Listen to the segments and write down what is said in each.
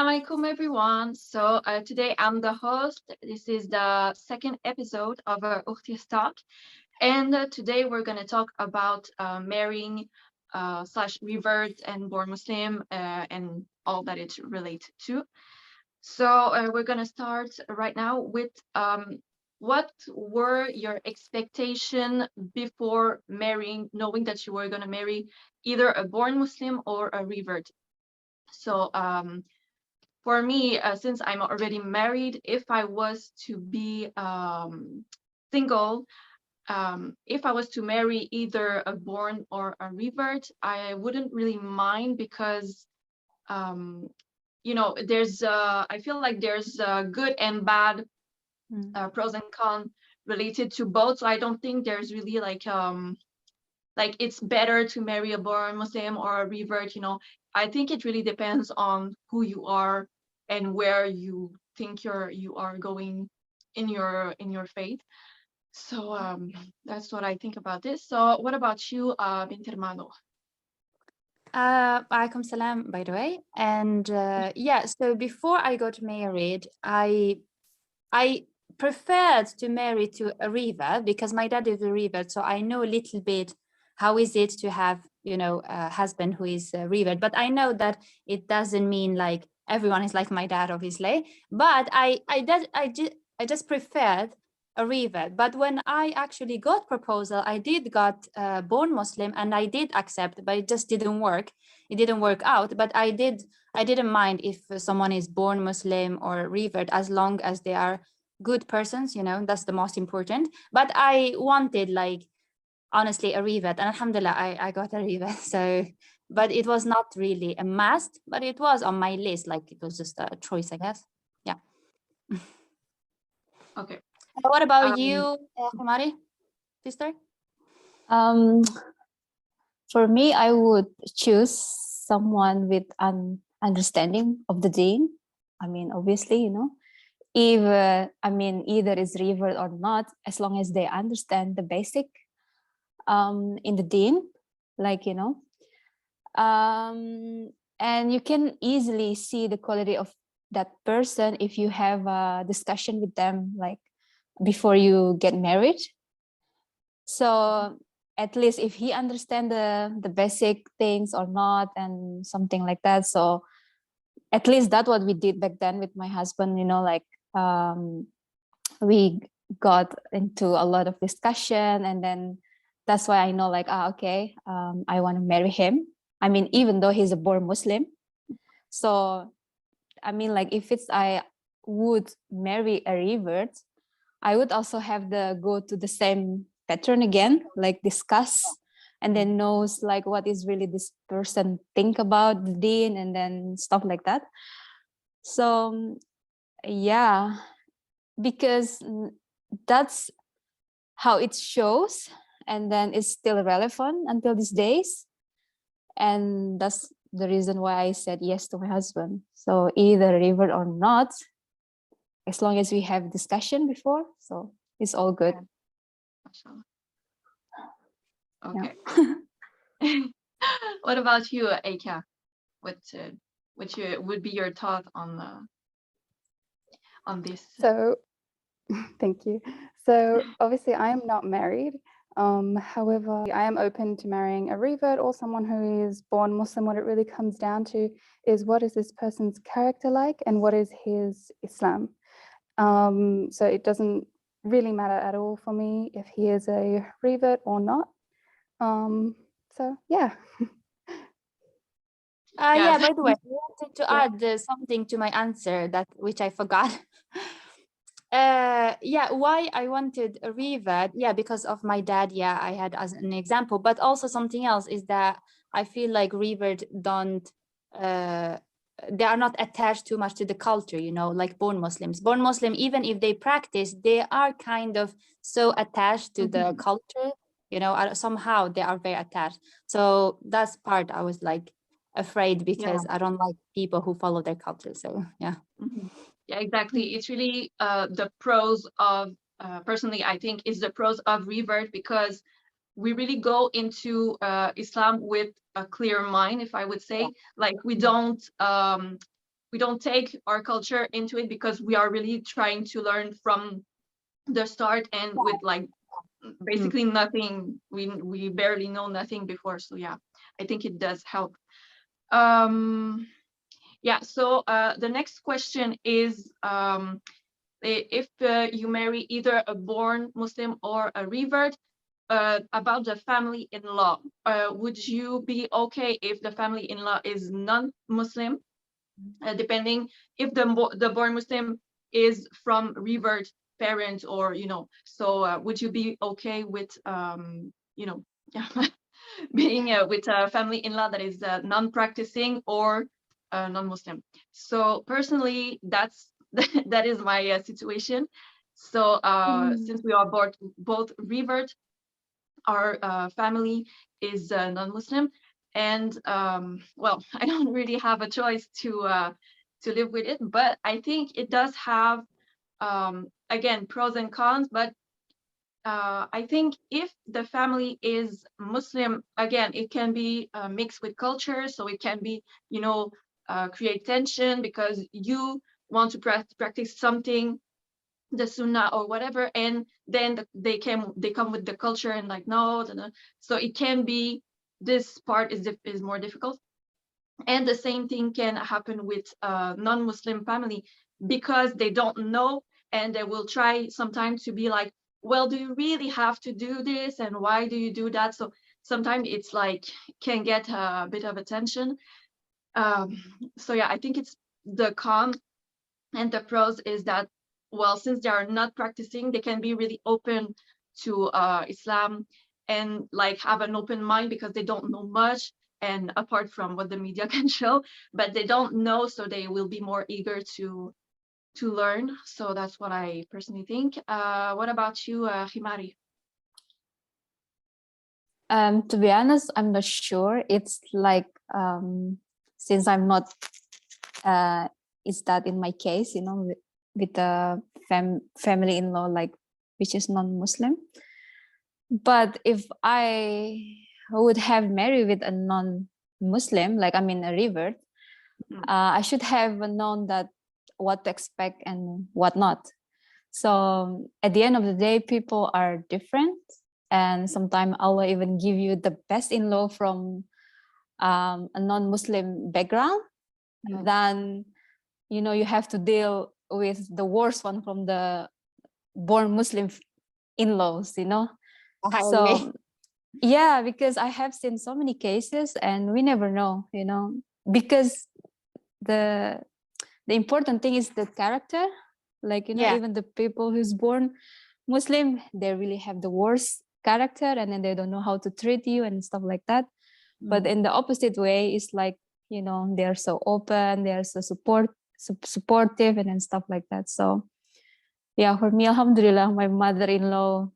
Assalamu alaikum, everyone. So today I'm the host. This is the second episode of our Ukhti's Talk. And today we're going to talk about marrying slash revert and born Muslim and all that it's related to. So we're going to start right now with what were your expectation before marrying, knowing that you were going to marry either a born Muslim or a revert? So for me, since I'm already married, if I was to be single, if I was to marry either a born or a revert, I wouldn't really mind because, there's, I feel like there's good and bad pros and cons related to both. So I don't think there's really like it's better to marry a born Muslim or a revert. I think it really depends on who you are and where you think you are going in your faith. So that's what I think about this. So what about you, Bint Hermano? Alaikum salam, by the way. And so before I got married, I preferred to marry to a revert because my dad is a revert, so I know a little bit how is it to have a husband who is a revert. But I know that it doesn't mean like everyone is like my dad, obviously. But I just preferred a revert. But when I actually got proposal, I did got born Muslim and I did accept, but it just didn't work. It didn't work out. But I didn't mind if someone is born Muslim or revert, as long as they are good persons, that's the most important. But I wanted honestly a revert, and alhamdulillah I got a revert. So but it was not really a must, but it was on my list, it was just a choice, I guess. Yeah. Okay. What about you, Kumari, sister? For me, I would choose someone with an understanding of the deen. I mean, obviously, if either is revert or not, as long as they understand the basic in the deen, and you can easily see the quality of that person if you have a discussion with them before you get married. So at least if he understand the basic things or not, and something like that. So at least that's what we did back then with my husband. We got into a lot of discussion, and then that's why I know okay, I want to marry him. I mean, even though he's a born Muslim. So I mean, if I would marry a revert, I would also have go to the same pattern again, discuss, and then knows what is really this person think about the deen, and then stuff like that. So yeah, because that's how it shows, and then it's still relevant until these days. And that's the reason why I said yes to my husband. So either revert or not, as long as we have discussion before, so it's all good. Okay. Yeah. What about you, Aika? What would be your thought on this? So thank you. So obviously I am not married. However, I am open to marrying a revert or someone who is born Muslim. What it really comes down to is what is this person's character like and what is his Islam. So it doesn't really matter at all for me if he is a revert or not. So yeah. Yeah, by the way, I wanted to add something to my answer which I forgot. Why I wanted a revert, because of my dad, I had as an example, but also something else is that I feel like revert don't they are not attached too much to the culture, like born Muslims, even if they practice, they are kind of so attached to the culture, somehow they are very attached. So that's part I was afraid, because I don't like people who follow their culture. So yeah. Yeah, exactly. It's really the pros of personally, I think is the pros of revert, because we really go into Islam with a clear mind, if I would say. We don't we don't take our culture into it, because we are really trying to learn from the start, and with like basically nothing, we barely know nothing before. So yeah, I think it does help. Yeah, so the next question is, if you marry either a born Muslim or a revert, about the family-in-law, would you be okay if the family-in-law is non-Muslim, depending if the born Muslim is from revert parents, or so would you be okay with yeah, being with a family-in-law that is non-practicing or non-Muslim? So personally, that is my situation. So since we are both revert, our family is non-Muslim, and well, I don't really have a choice to live with it, but I think it does have again pros and cons. But I think if the family is Muslim, again, it can be mixed with culture, so it can be create tension because you want to practice something, the sunnah or whatever, and then they come with the culture and like no, so it can be, this part is more difficult. And the same thing can happen with non-Muslim family, because they don't know, and they will try sometimes to be like, well, do you really have to do this, and why do you do that? So sometimes it's like can get a bit of attention. So yeah, I think it's the con. And the pros is that, well, since they are not practicing, they can be really open to Islam, and like have an open mind because they don't know much, and apart from what the media can show, but they don't know, so they will be more eager to learn. So that's what I personally think. What about you, Himari? To be honest, I'm not sure. It's like since I'm not is that in my case, with the family-in-law, like which is non-Muslim. But if I would have married with a non-Muslim, like I mean a revert, I should have known that what to expect and what not. So at the end of the day, people are different, and sometimes Allah even give you the best in-law from a non-Muslim background, then you have to deal with the worst one from the born Muslim in-laws. So yeah, because I have seen so many cases, and we never know, because the important thing is the character. Like even the people who's born Muslim, they really have the worst character, and then they don't know how to treat you and stuff like that. But in the opposite way, it's like they're so open, they're so supportive and stuff like that. So yeah, for me, alhamdulillah, my mother-in-law,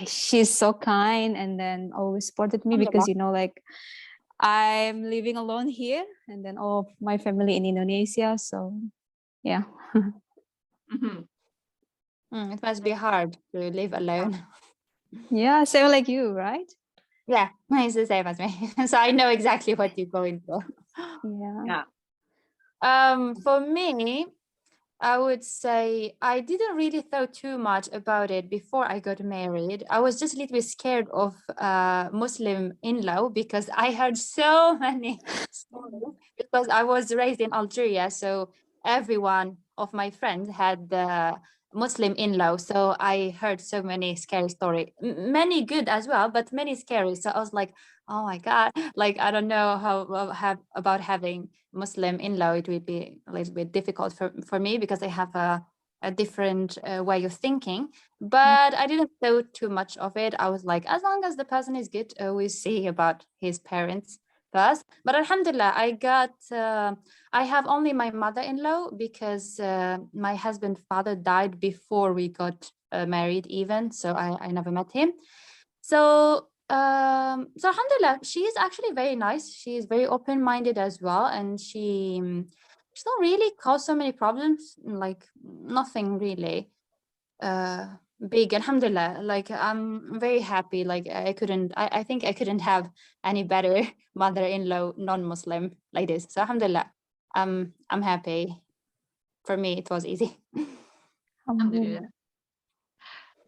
she's so kind, and then always supported me because like I'm living alone here, and then all of my family in Indonesia. So yeah. It must be hard to live alone. Yeah, same like you, right? Yeah, it's the same as me. So I know exactly what you're going for. Yeah. For me, I would say I didn't really thought too much about it before I got married. I was just a little bit scared of Muslim in-law because I heard so many stories, because I was raised in Algeria. So every one of my friends had the Muslim in-law. So I heard so many scary stories, many good as well, but many scary. So I was like, oh my God, like, I don't know how about having Muslim in-law. It would be a little bit difficult for me because I have a different way of thinking, but I didn't thought too much of it. I was like, as long as the person is good, always see about his parents first. But alhamdulillah, I have only my mother-in-law because my husband's father died before we got married even, so I never met him. So alhamdulillah, she is actually very nice. She is very open-minded as well, and she's not really caused so many problems, like nothing really big, alhamdulillah. Like I'm very happy. Like I think I couldn't have any better mother-in-law non-Muslim like this. So alhamdulillah. I'm happy. For me, it was easy. Alhamdulillah.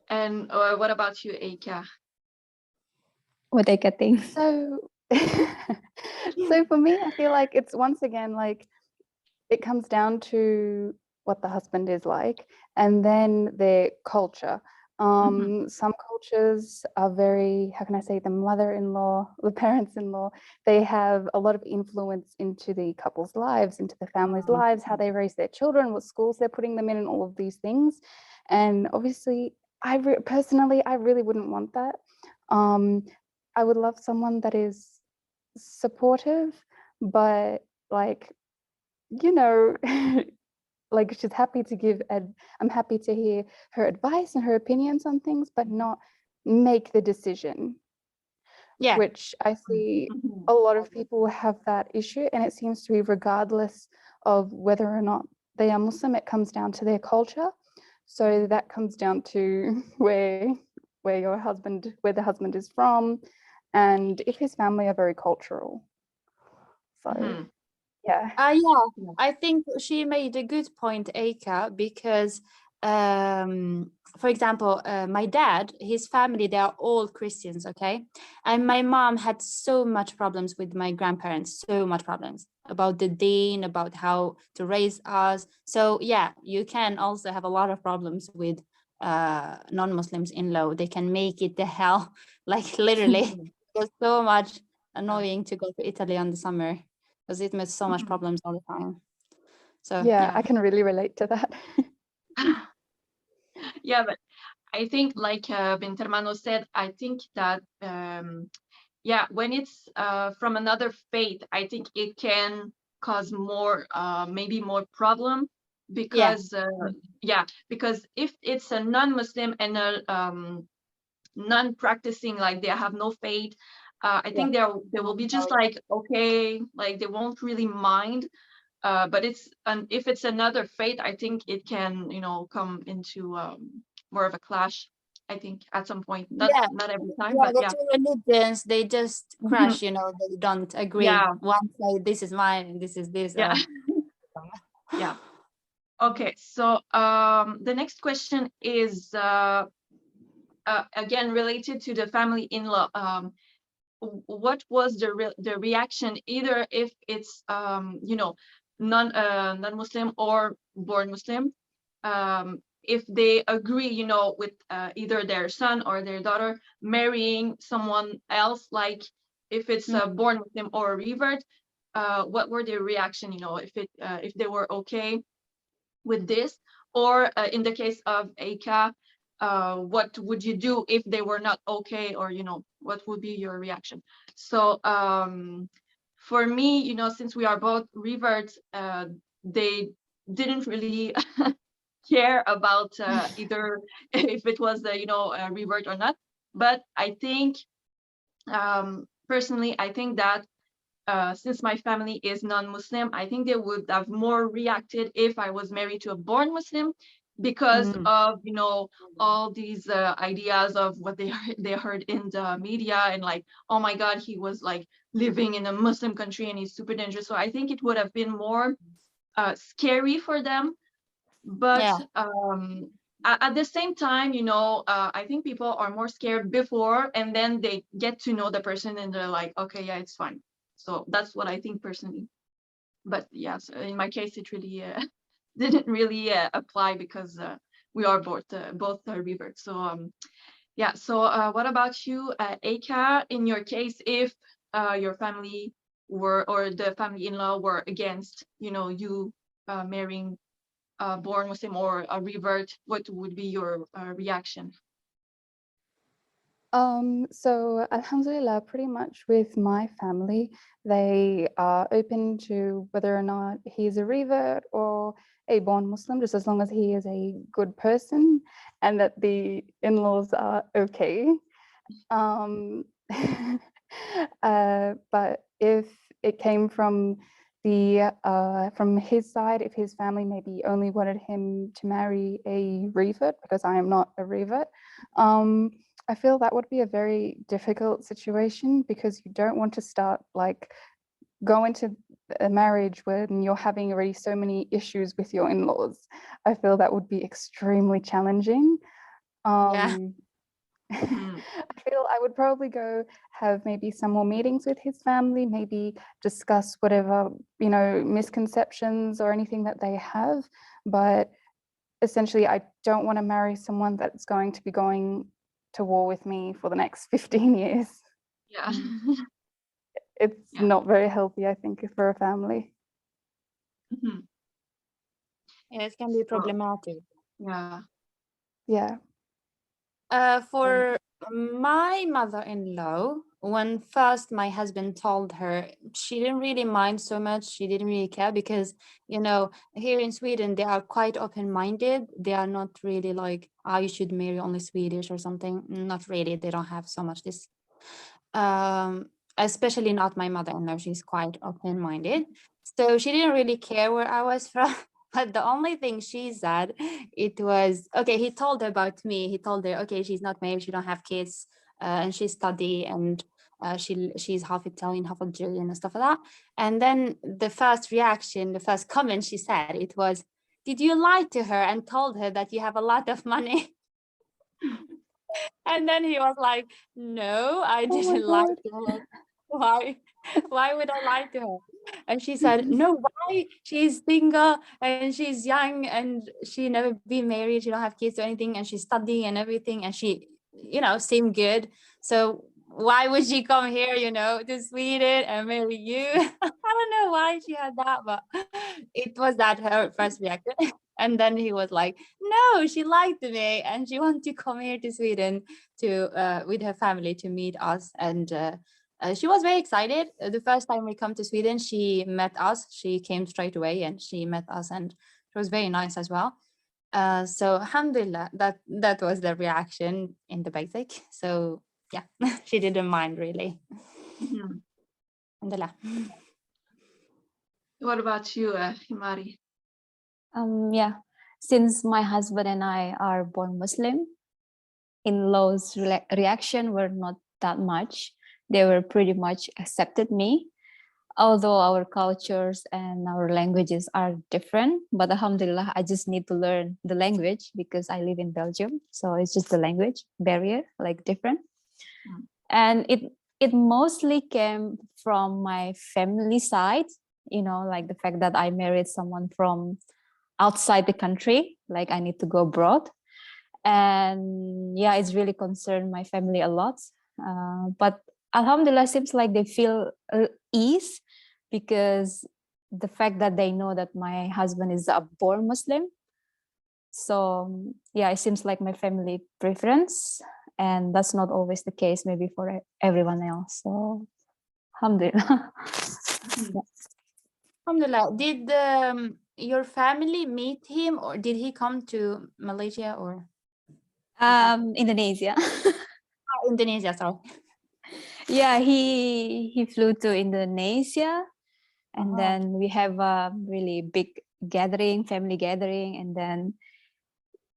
And what about you, Eika? What I think. So, so for me, I feel like it's once again like it comes down to what the husband is like, and then their culture. Some cultures are very, how can I say, the mother-in-law, the parents-in-law, they have a lot of influence into the couple's lives, into the family's lives, how they raise their children, what schools they're putting them in, and all of these things. And obviously, personally, I really wouldn't want that. I would love someone that is supportive, but like, you know, like she's happy to give I'm happy to hear her advice and her opinions on things, but not make the decision. Yeah. Which I see a lot of people have that issue, and it seems to be regardless of whether or not they are Muslim, it comes down to their culture. So that comes down to where the husband is from, and if his family are very cultural. So yeah. Yeah, I think she made a good point, Eika, because for example, my dad, his family, they are all Christians, okay? And my mom had so much problems with my grandparents, so much problems about the deen, about how to raise us. So yeah, you can also have a lot of problems with non-Muslims in-law. They can make it the hell, like literally. There's so much annoying to go to Italy on the summer, because it makes so much problems all the time. So yeah, I can really relate to that. Yeah, but I think like Bint Hermano said, I think that yeah, when it's from another faith, I think it can cause more maybe more problem, because because if it's a non-Muslim and a non-practicing, like they have no faith, I think they will be just like, okay, like they won't really mind. But if it's another faith, I think it can, come into more of a clash, I think, at some point. Not every time, but the yeah. two religions, they just crash, they don't agree. Yeah. One say this is mine, this is this. Yeah. Yeah. Okay, so the next question is again related to the family in-law. What was the reaction, either if it's non-Muslim or born Muslim, if they agree, with either their son or their daughter marrying someone else, like if it's a born Muslim or a revert, what were their reaction, if they were okay with this, or in the case of Eika, what would you do if they were not okay, or what would be your reaction? So for me, since we are both reverts, they didn't really care about either if it was a revert or not. But I think personally, I think that since my family is non-Muslim, I think they would have more reacted if I was married to a born Muslim, because of all these ideas of what they heard in the media, and like, oh my God, he was like living in a Muslim country and he's super dangerous. So I think it would have been more scary for them. But at the same time, I think people are more scared before, and then they get to know the person and they're like, okay, yeah, it's fine. So that's what I think personally. But yeah, so in my case, it really didn't really apply, because we are both reverts. So yeah. So what about you, Eika? In your case, if your family were, or the family in-law were against, you marrying a born Muslim or a revert, what would be your reaction? So alhamdulillah, pretty much with my family, they are open to whether or not he's a revert or a born Muslim, just as long as he is a good person and that the in-laws are okay. But if it came from his side, if his family maybe only wanted him to marry a revert, because I am not a revert, I feel that would be a very difficult situation, because you don't want to start like go into a marriage when you're having already so many issues with your in-laws. I feel that would be extremely challenging. Yeah. I feel I would probably go have maybe some more meetings with his family, maybe discuss whatever, misconceptions or anything that they have. But essentially, I don't want to marry someone that's going to be going to war with me for the next 15 years. Yeah. It's Yeah. not very healthy, I think, for a family. Mhm. Yeah, it can be problematic. Yeah. Yeah. For my mother-in-law, when first my husband told her, she didn't really mind so much. She didn't really care because, here in Sweden, they are quite open-minded. They are not really like, you should marry only Swedish or something. Not really. They don't have so much this. Especially not my mother-in-law. She's quite open-minded. So she didn't really care where I was from. But the only thing she said, it was, okay, he told her about me. He told her, okay, she's not married, she don't have kids, and she study, and she's half Italian, half Algerian and stuff like that. And then the first reaction, the first comment she said, it was, did you lie to her and told her that you have a lot of money? And then he was like, no, I Oh my didn't lie God. to her. Why would I lie to her? And she said, no, why? She's single and she's young and she never been married. She don't have kids or anything. And she's studying and everything. And she, seemed good. So why would she come here, to Sweden and marry you? I don't know why she had that, but it was that her first reaction. And then he was like, no, she liked me and she wanted to come here to Sweden to with her family to meet us. And she was very excited. The first time we come to Sweden, she met us. She came straight away and she met us, and it was very nice as well. So alhamdulillah, that was the reaction in the basic. So yeah, she didn't mind really. Mhm. Alhamdulillah. What about you, Himari? Yeah, since my husband and I are born Muslim, in-laws reaction were not that much. They were pretty much accepted me, although our cultures and our languages are different. But alhamdulillah, I just need to learn the language because I live in Belgium, so it's just the language barrier, like different. Mm. And it mostly came from my family side, like the fact that I married someone from outside the country, like I need to go abroad. And yeah, it's really concerned my family a lot. But alhamdulillah, seems like they feel ease because the fact that they know that my husband is a born Muslim. So yeah, it seems like my family preference, and that's not always the case maybe for everyone else. So alhamdulillah. Mhm. Yeah. Alhamdulillah. Did your family meet him, or did he come to Malaysia or Indonesia. Indonesia? Sorry. Yeah, he flew to Indonesia, and then we have a really big gathering, family gathering, and then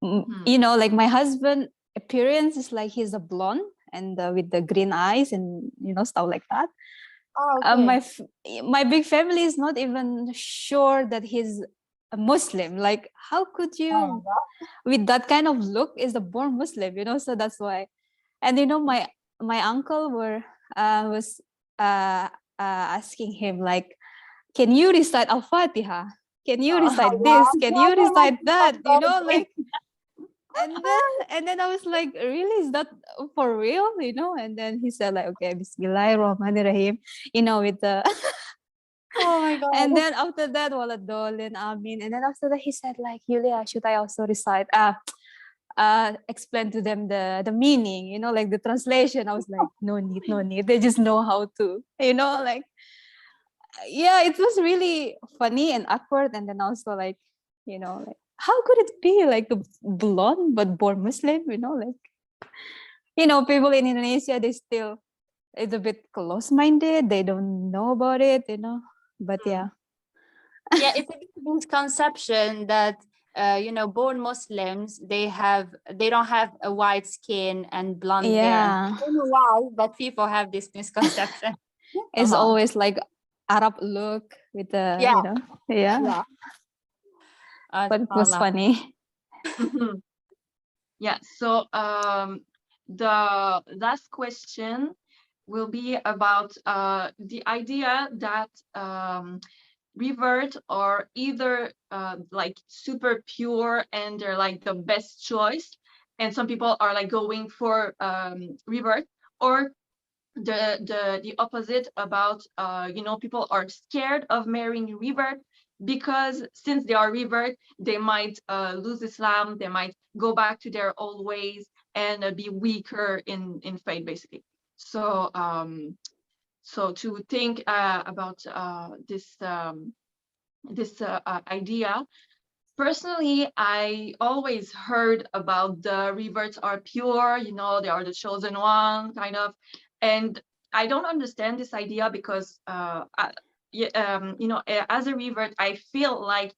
like my husband appearance is like he's a blonde and with the green eyes and stuff like that. Oh, okay. My big family is not even sure that he's a Muslim. Like, how could you, with that kind of look, is a born Muslim? So that's why. And my uncle was asking him like, can you recite Al-Fatiha? Can you recite this? Can you recite that? Like. And then I was like, really, is that for real? And then he said like, okay, Bismillahirrahmanirrahim, with the Oh my God. and then after that, Waladolin, Amin. And then after that, he said like, Yulia, should I also recite explain to them the meaning, like the translation? I was like, no need. They just know how to, like, yeah, it was really funny and awkward. And then also like, like, how could it be like a blonde but born Muslim, like, people in Indonesia, they still, it's a bit close-minded. They don't know about it, but yeah. Yeah, it's a bit misconception that born Muslims, they don't have a white skin and blonde hair. Yeah. I don't know why, but people have this misconception. It's always like Arab look with the, Yeah. you know, yeah. Yeah. But it was Asalam. funny. Mhm. Yeah, so the last question will be about the idea that Revert are either like super pure and they're like the best choice, and some people are like going for Revert, or the opposite about you know, people are scared of marrying Revert because since they are Revert, they might lose Islam, they might go back to their old ways and be weaker in faith, basically. So so to think about this idea. Personally, I always heard about the reverts are pure, you know, they are the chosen one, kind of. And I don't understand this idea because, you know, as a revert, I feel like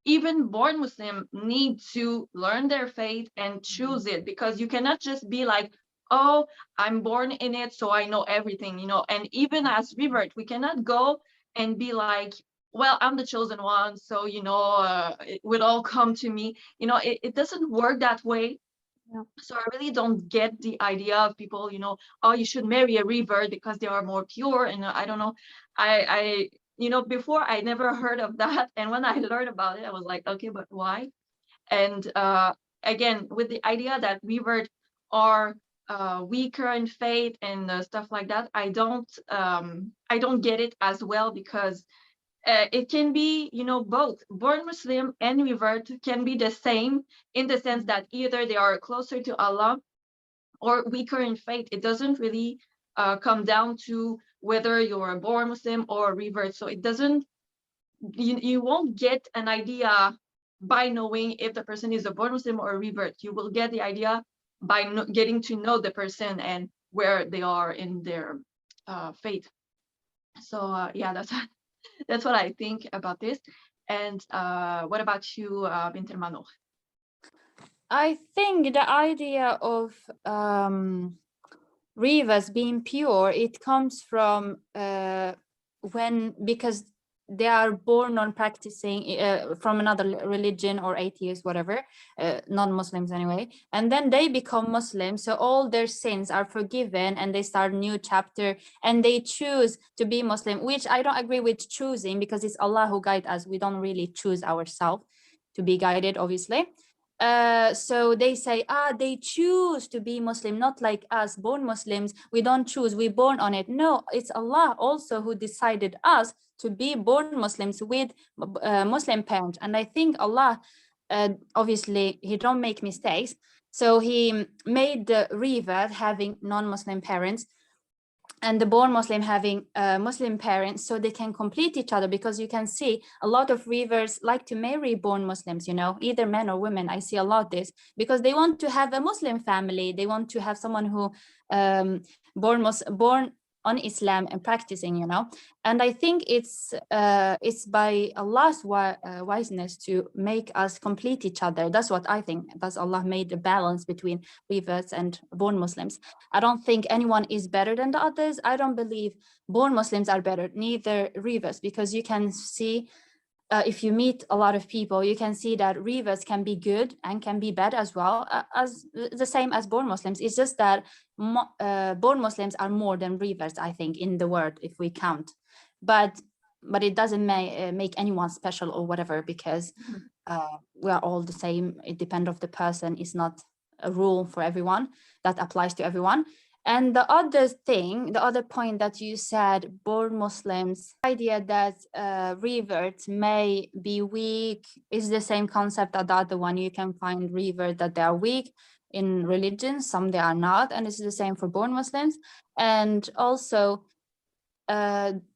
even born Muslim need to learn their faith and choose it, because you cannot just be like, oh, I'm born in it, so I know everything, you know. And even as revert, we cannot go and be like, well, I'm the chosen one, so, you know, it would all come to me. You know, it doesn't work that way. Yeah. So I really don't get the idea of people, you know, oh, you should marry a revert because they are more pure. And I don't know, I, you know, before I never heard of that. And when I learned about it, I was like, okay, but why? And again, with the idea that revert are weaker in faith and stuff like that, I don't get it as well, because it can be, you know, both born Muslim and revert can be the same, in the sense that either they are closer to Allah or weaker in faith. It doesn't really come down to whether you're a born Muslim or a revert. So it doesn't, you won't get an idea by knowing if the person is a born Muslim or a revert. You will get the idea by getting to know the person and where they are in their faith. So yeah, that's what I think about this. And what about you, Bint El-Manouch? I think the idea of rivers being pure, it comes from because they are born on practicing from another religion or atheist, whatever, non-Muslims anyway, and then they become Muslims, so all their sins are forgiven and they start a new chapter and they choose to be Muslim, which I don't agree with choosing, because it's Allah who guides us. We don't really choose ourselves to be guided, obviously. So they say, they choose to be Muslim, not like us born Muslims. We don't choose, we born on it. No, it's Allah also who decided us to be born Muslims with Muslim parents. And I think Allah, obviously, he don't make mistakes. So he made the revert having non-Muslim parents and the born Muslim having Muslim parents, so they can complete each other. Because you can see a lot of reverts like to marry born Muslims, you know, either men or women. I see a lot this, because they want to have a Muslim family. They want to have someone who born on Islam and practicing, you know. And I think it's by Allah's wiseness to make us complete each other. That's what I think. That's Allah made a balance between reverts and born Muslims. I don't think anyone is better than the others. I don't believe born Muslims are better, neither reverts, because you can see, if you meet a lot of people, you can see that reverts can be good and can be bad as well, as the same as born Muslims. It's just that born Muslims are more than reverts, I think, in the world, if we count. But it doesn't make anyone special or whatever, because we are all the same. It depends on the person. It's not a rule for everyone that applies to everyone. And the other thing, the other point that you said, born Muslims, idea that reverts may be weak is the same concept as the other one. You can find revert that they are weak in religion, some they are not, and it's the same for born Muslims. And also,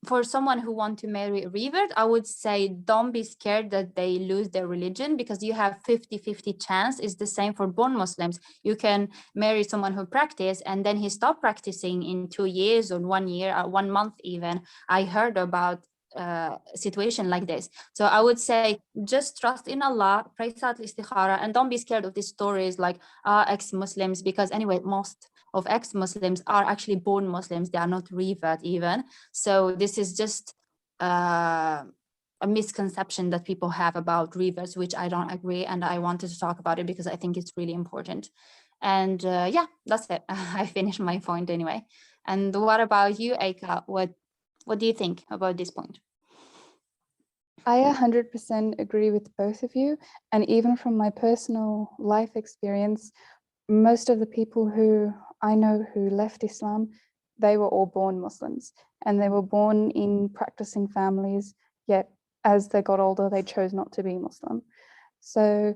for someone who want to marry a revert, I would say don't be scared that they lose their religion, because you have 50-50 chance. It's the same for born Muslims. You can marry someone who practice and then he stopped practicing in 2 years or 1 year or 1 month even. I heard about a situation like this. So I would say just trust in Allah, pray Salat al-Istikhara, and don't be scared of these stories like ex-Muslims, because anyway, most of ex-Muslims are actually born Muslims. They are not revert even. So this is just a misconception that people have about reverts, which I don't agree, and I wanted to talk about it because I think it's really important. And yeah, that's it. I finished my point anyway. And what about you, Aika? What do you think about this point? I 100% agree with both of you. And even from my personal life experience, most of the people who I know who left Islam, they were all born Muslims, and they were born in practicing families, yet as they got older, they chose not to be Muslim. So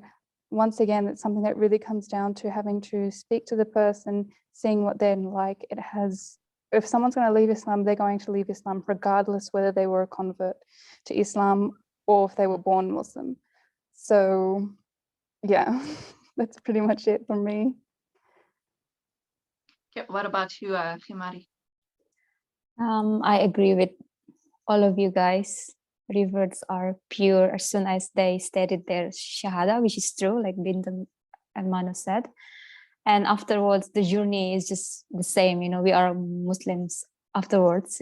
once again, it's something that really comes down to having to speak to the person, seeing what they're like. It has, if someone's going to leave Islam, they're going to leave Islam regardless whether they were a convert to Islam or if they were born Muslim. So yeah, that's pretty much it from me. Okay, what about you, Himari? I agree with all of you guys. Reverts are pure as soon as they stated their shahada, which is true, like Bint and Mano said. And afterwards, the journey is just the same. We are Muslims afterwards.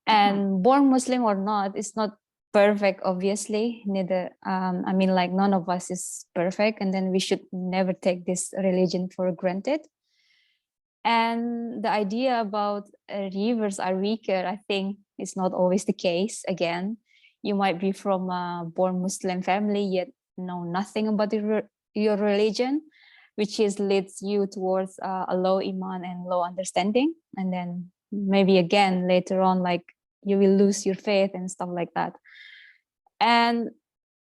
And born Muslim or not, it's not perfect, obviously. Neither, I mean, like none of us is perfect, and then we should never take this religion for granted. And the idea about reverts are weaker, I think, is not always the case. Again, you might be from a born Muslim family, yet know nothing about your religion, which leads you towards a low iman and low understanding. And then maybe again, later on, like you will lose your faith and stuff like that. And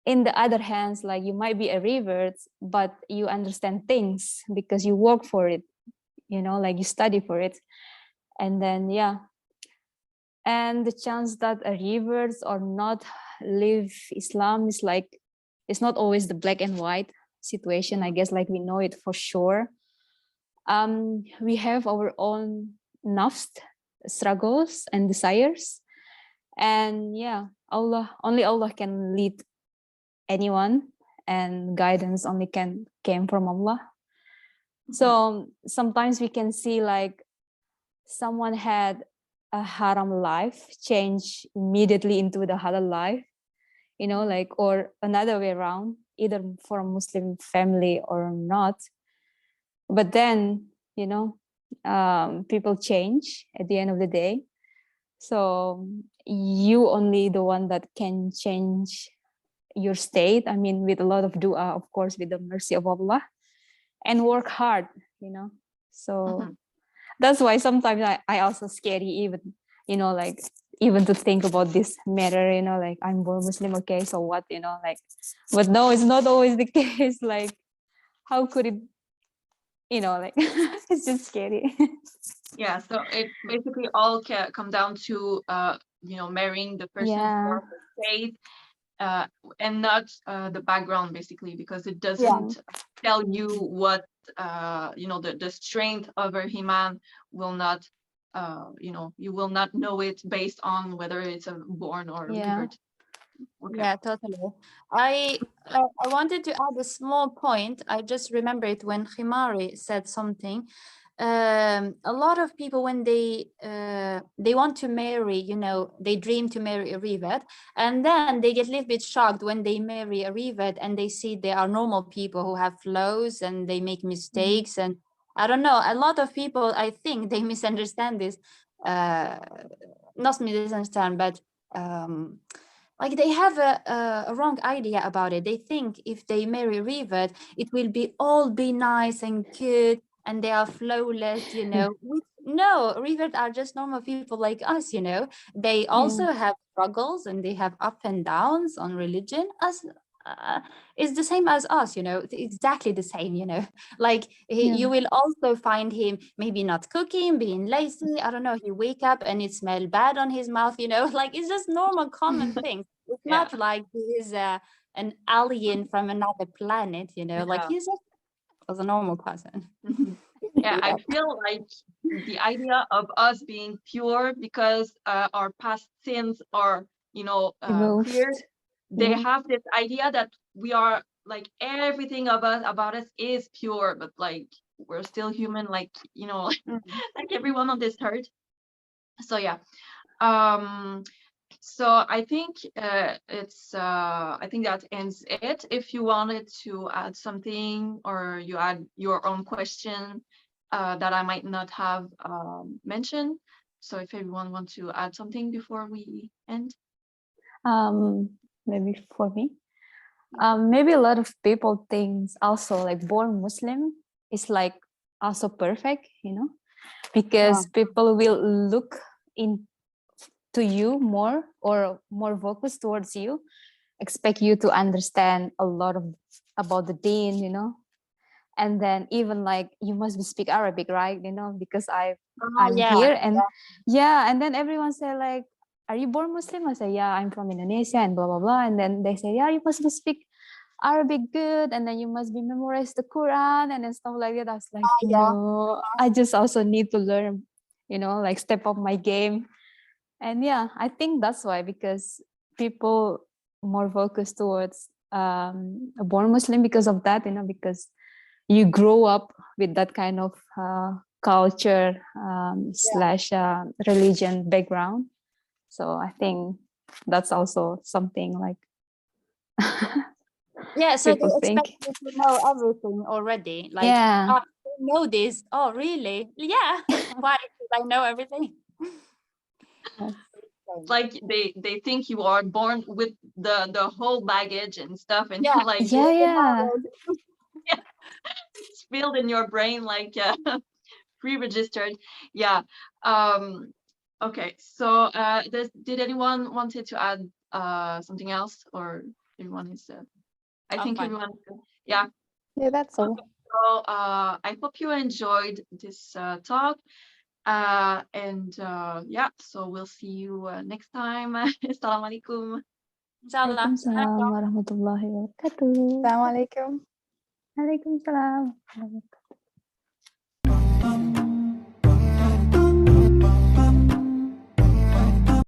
in the other hands, like you might be a revert, but you understand things because you work for it. Like you study for it. And then, yeah. And the chance that a reverts or not live Islam is like, it's not always the black and white situation. I guess like we know it for sure. We have our own nafs, struggles and desires. And yeah, only Allah can lead anyone, and guidance only came from Allah. So sometimes we can see like someone had a haram life change immediately into the halal life, like, or another way around, either for a Muslim family or not. But then, people change at the end of the day. So you only the one that can change your state. I mean, with a lot of dua, of course, with the mercy of Allah. And work hard, so that's why sometimes I also scary even, like even to think about this matter, like I'm born Muslim, okay, so what, like, but no, it's not always the case. Like, how could it, like, it's just scary. Yeah, so it basically all come down to marrying the person for the faith, and not the background, basically, because it doesn't tell you what the strength of a human will not you will not know it based on whether it's a born or revert. Okay. Yeah, totally. I wanted to add a small point. I just remembered when Himari said something. A lot of people, when they want to marry, they dream to marry a revert, and then they get a little bit shocked when they marry a revert and they see they are normal people who have flaws and they make mistakes. And I don't know, a lot of people, I think they misunderstand this, not misunderstand, but like they have a wrong idea about it. They think if they marry revert, it will be nice and good and they are flawless, No, revert are just normal people like us, They also have struggles and they have up and downs on religion as it's the same as us, exactly the same, like you will also find him maybe not cooking, being lazy, I don't know, he wake up and it smell bad on his mouth, like it's just normal common things. It's not like he is an alien from another planet, like he's just as a normal person. Yeah, I feel like the idea of us being pure because our past sins are cleared, they have this idea that we are like everything about us is pure, but like we're still human, like like everyone on this earth. So yeah, So I think I think that ends it. If you wanted to add something or you add your own question that I might not have mentioned. So if everyone wants to add something before we end. Maybe for me, maybe a lot of people think also like born Muslim is like also perfect, because people will look in to you more or more focused towards you, expect you to understand a lot of about the deen, and then even like you must speak Arabic, right? Because I'm yeah. here, and and then everyone say like, are you born Muslim? I say, yeah, I'm from Indonesia, and blah blah blah. And then they say, yeah, you must speak Arabic good, and then you must be memorize the Quran and then stuff like that. I was like, no, I just also need to learn, like step up my game. And yeah, I think that's why, because people more focused towards a born Muslim because of that, because you grow up with that kind of culture slash religion background. So I think that's also something like Yeah, so they people expect think. you to know everything already. Like, Yeah. oh, you know this. Oh, really? Yeah. Why should I know everything? Like they think you are born with the whole baggage and stuff, and Yeah. like Yeah. it's filled in your brain like pre-registered. Yeah. Okay. So did anyone wanted to add something else, or everyone is? I think Fine. everyone. Yeah. Yeah, that's all. So I hope you enjoyed this talk. And yeah, so we'll see you next time. Assalamu alaikum. Inshallah. Waalaikumsalam warahmatullahi wabarakatuh. Assalamu alaikum. Waalaikumsalam.